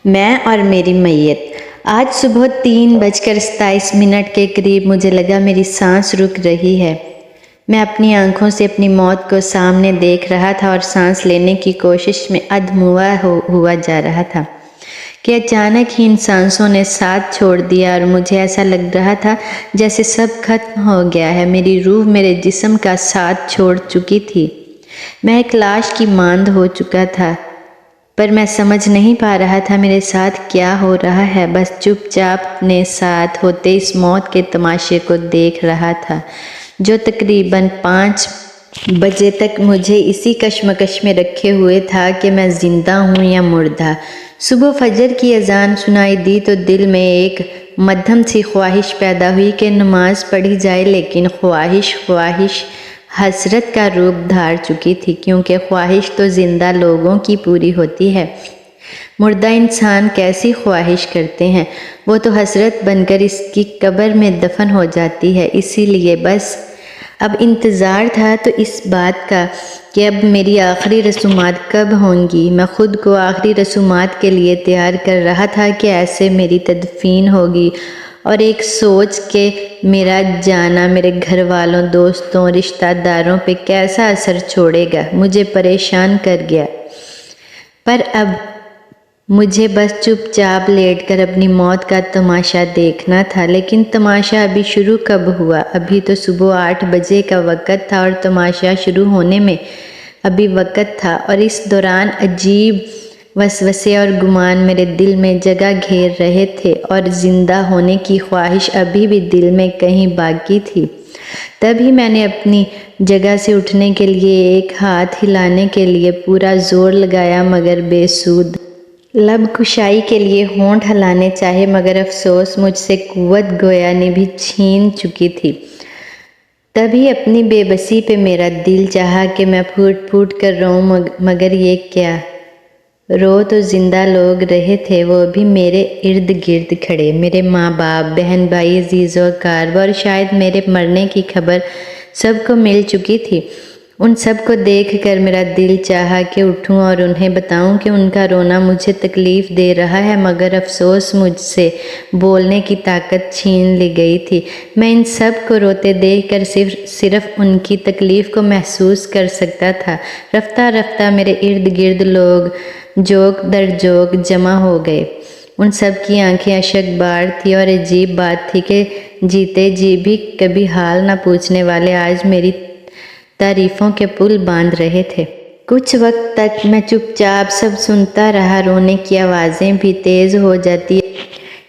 میں اور میری میت۔ آج صبح 3:27 کے قریب مجھے لگا میری سانس رک رہی ہے۔ میں اپنی آنکھوں سے اپنی موت کو سامنے دیکھ رہا تھا اور سانس لینے کی کوشش میں ادھموا ہوا جا رہا تھا کہ اچانک ہی ان سانسوں نے ساتھ چھوڑ دیا اور مجھے ایسا لگ رہا تھا جیسے سب ختم ہو گیا ہے۔ میری روح میرے جسم کا ساتھ چھوڑ چکی تھی۔ میں ایک لاش کی مانند ہو چکا تھا، پر میں سمجھ نہیں پا رہا تھا میرے ساتھ کیا ہو رہا ہے۔ بس چپ چاپ اپنے ساتھ ہوتے اس موت کے تماشے کو دیکھ رہا تھا جو تقریباً 5 بجے تک مجھے اسی کشمکش میں رکھے ہوئے تھا کہ میں زندہ ہوں یا مردہ۔ صبح فجر کی اذان سنائی دی تو دل میں ایک مدھم سی خواہش پیدا ہوئی کہ نماز پڑھی جائے، لیکن خواہش حسرت کا روپ دھار چکی تھی، کیونکہ خواہش تو زندہ لوگوں کی پوری ہوتی ہے۔ مردہ انسان کیسی خواہش کرتے ہیں؟ وہ تو حسرت بن کر اس کی قبر میں دفن ہو جاتی ہے۔ اسی لیے بس اب انتظار تھا تو اس بات کا کہ اب میری آخری رسومات کب ہوں گی۔ میں خود کو آخری رسومات کے لیے تیار کر رہا تھا کہ ایسے میری تدفین ہوگی، اور ایک سوچ کہ میرا جانا میرے گھر والوں، دوستوں، رشتہ داروں پہ کیسا اثر چھوڑے گا مجھے پریشان کر گیا۔ پر اب مجھے بس چپ چاپ لیٹ کر اپنی موت کا تماشا دیکھنا تھا۔ لیکن تماشا ابھی شروع کب ہوا؟ ابھی تو صبح 8 بجے کا وقت تھا اور تماشا شروع ہونے میں ابھی وقت تھا، اور اس دوران عجیب وسوسے اور گمان میرے دل میں جگہ گھیر رہے تھے، اور زندہ ہونے کی خواہش ابھی بھی دل میں کہیں باقی تھی۔ تبھی میں نے اپنی جگہ سے اٹھنے کے لیے ایک ہاتھ ہلانے کے لیے پورا زور لگایا، مگر بے سود۔ لب کشائی کے لیے ہونٹ ہلانے چاہے، مگر افسوس مجھ سے قوت گویا بھی چھین چکی تھی۔ تبھی اپنی بے بسی پہ میرا دل چاہا کہ میں پھوٹ پھوٹ کر روؤں، مگر یہ کیا؟ رو تو زندہ لوگ رہے تھے، وہ بھی میرے ارد گرد کھڑے، میرے ماں باپ، بہن بھائی، عزیز و اقارب، اور شاید میرے مرنے کی خبر سب کو مل چکی تھی۔ ان سب کو دیکھ کر میرا دل چاہا کہ اٹھوں اور انہیں بتاؤں کہ ان کا رونا مجھے تکلیف دے رہا ہے، مگر افسوس مجھ سے بولنے کی طاقت چھین لی گئی تھی۔ میں ان سب کو روتے دیکھ کر صرف ان کی تکلیف کو محسوس کر سکتا تھا۔ رفتہ رفتہ میرے ارد گرد لوگ جوک در جوک جمع ہو گئے۔ ان سب کی آنکھیں اشک بار تھی، اور عجیب بات تھی کہ جیتے جی بھی کبھی حال نہ پوچھنے والے آج میری تعریفوں کے پل باندھ رہے تھے۔ کچھ وقت تک میں چپ چاپ سب سنتا رہا۔ رونے کی آوازیں بھی تیز ہو جاتی،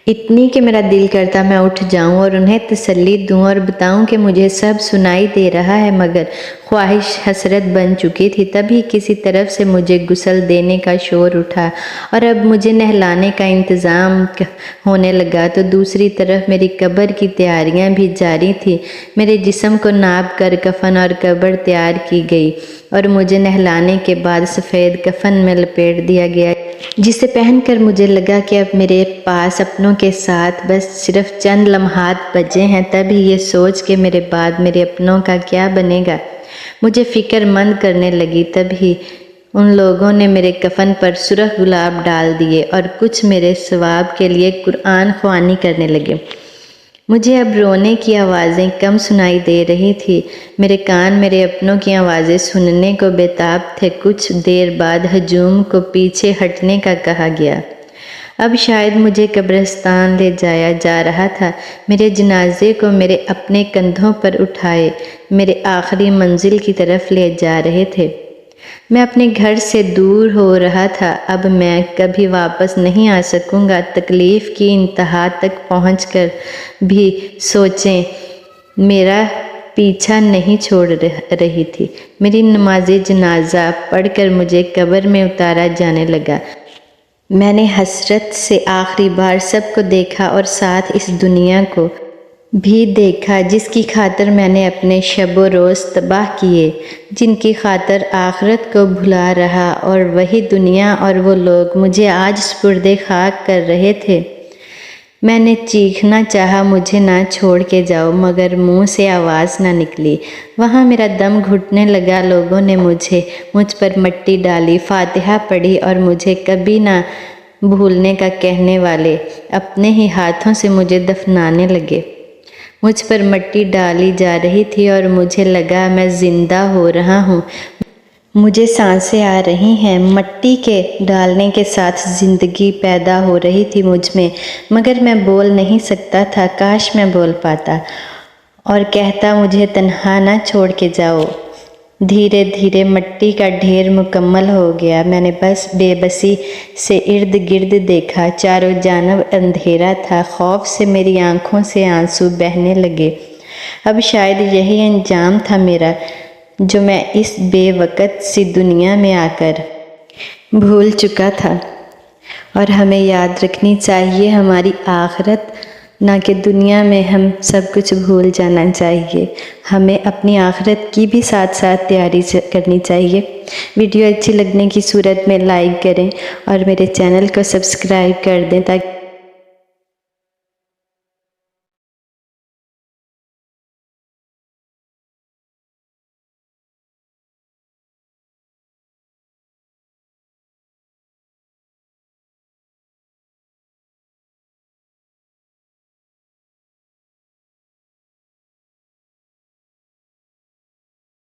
اتنی کہ میرا دل کرتا میں اٹھ جاؤں اور انہیں تسلی دوں اور بتاؤں کہ مجھے سب سنائی دے رہا ہے، مگر خواہش حسرت بن چکی تھی۔ تبھی کسی طرف سے مجھے غسل دینے کا شور اٹھا، اور اب مجھے نہلانے کا انتظام ہونے لگا تو دوسری طرف میری قبر کی تیاریاں بھی جاری تھیں۔ میرے جسم کو ناپ کر کفن اور قبر تیار کی گئی، اور مجھے نہلانے کے بعد سفید کفن میں لپیٹ دیا گیا، جسے پہن کر مجھے لگا کہ اب میرے پاس اپنوں کے ساتھ بس صرف چند لمحات بچے ہیں۔ تبھی یہ سوچ کہ میرے بعد میرے اپنوں کا کیا بنے گا مجھے فکر مند کرنے لگی۔ تبھی ان لوگوں نے میرے کفن پر سرخ گلاب ڈال دیے، اور کچھ میرے ثواب کے لیے قرآن خوانی کرنے لگے۔ مجھے اب رونے کی آوازیں کم سنائی دے رہی تھی، میرے کان میرے اپنوں کی آوازیں سننے کو بےتاب تھے۔ کچھ دیر بعد ہجوم کو پیچھے ہٹنے کا کہا گیا۔ اب شاید مجھے قبرستان لے جایا جا رہا تھا۔ میرے جنازے کو میرے اپنے کندھوں پر اٹھائے میرے آخری منزل کی طرف لے جا رہے تھے۔ میں اپنے گھر سے دور ہو رہا تھا، اب میں کبھی واپس نہیں آ سکوں گا۔ تکلیف کی انتہا تک پہنچ کر بھی سوچیں میرا پیچھا نہیں چھوڑ رہی تھی۔ میری نماز جنازہ پڑھ کر مجھے قبر میں اتارا جانے لگا۔ میں نے حسرت سے آخری بار سب کو دیکھا، اور ساتھ اس دنیا کو بھی دیکھا جس کی خاطر میں نے اپنے شب و روز تباہ کیے، جن کی خاطر آخرت کو بھلا رہا، اور وہی دنیا اور وہ لوگ مجھے آج سپرد خاک کر رہے تھے۔ میں نے چیخنا چاہا مجھے نہ چھوڑ کے جاؤ، مگر منہ سے آواز نہ نکلی۔ وہاں میرا دم گھٹنے لگا۔ لوگوں نے مجھ پر مٹی ڈالی، فاتحہ پڑھی، اور مجھے کبھی نہ بھولنے کا کہنے والے اپنے ہی ہاتھوں سے مجھے دفنانے لگے۔ مجھ پر مٹی ڈالی جا رہی تھی اور مجھے لگا میں زندہ ہو رہا ہوں، مجھے سانسیں آ رہی ہیں۔ مٹی کے ڈالنے کے ساتھ زندگی پیدا ہو رہی تھی مجھ میں، مگر میں بول نہیں سکتا تھا۔ کاش میں بول پاتا اور کہتا مجھے تنہا نہ چھوڑ کے جاؤ۔ دھیرے دھیرے مٹی کا ڈھیر مکمل ہو گیا۔ میں نے بس بے بسی سے ارد گرد دیکھا، چاروں جانب اندھیرا تھا۔ خوف سے میری آنکھوں سے آنسو بہنے لگے۔ اب شاید یہی انجام تھا میرا، جو میں اس بے وقت سی دنیا میں آ کر بھول چکا تھا۔ اور ہمیں یاد رکھنی چاہیے ہماری آخرت، نہ کہ دنیا میں ہم سب کچھ بھول جانا چاہیے۔ ہمیں اپنی آخرت کی بھی ساتھ ساتھ تیاری کرنی چاہیے۔ ویڈیو اچھی لگنے کی صورت میں لائک کریں اور میرے چینل کو سبسکرائب کر دیں تاکہ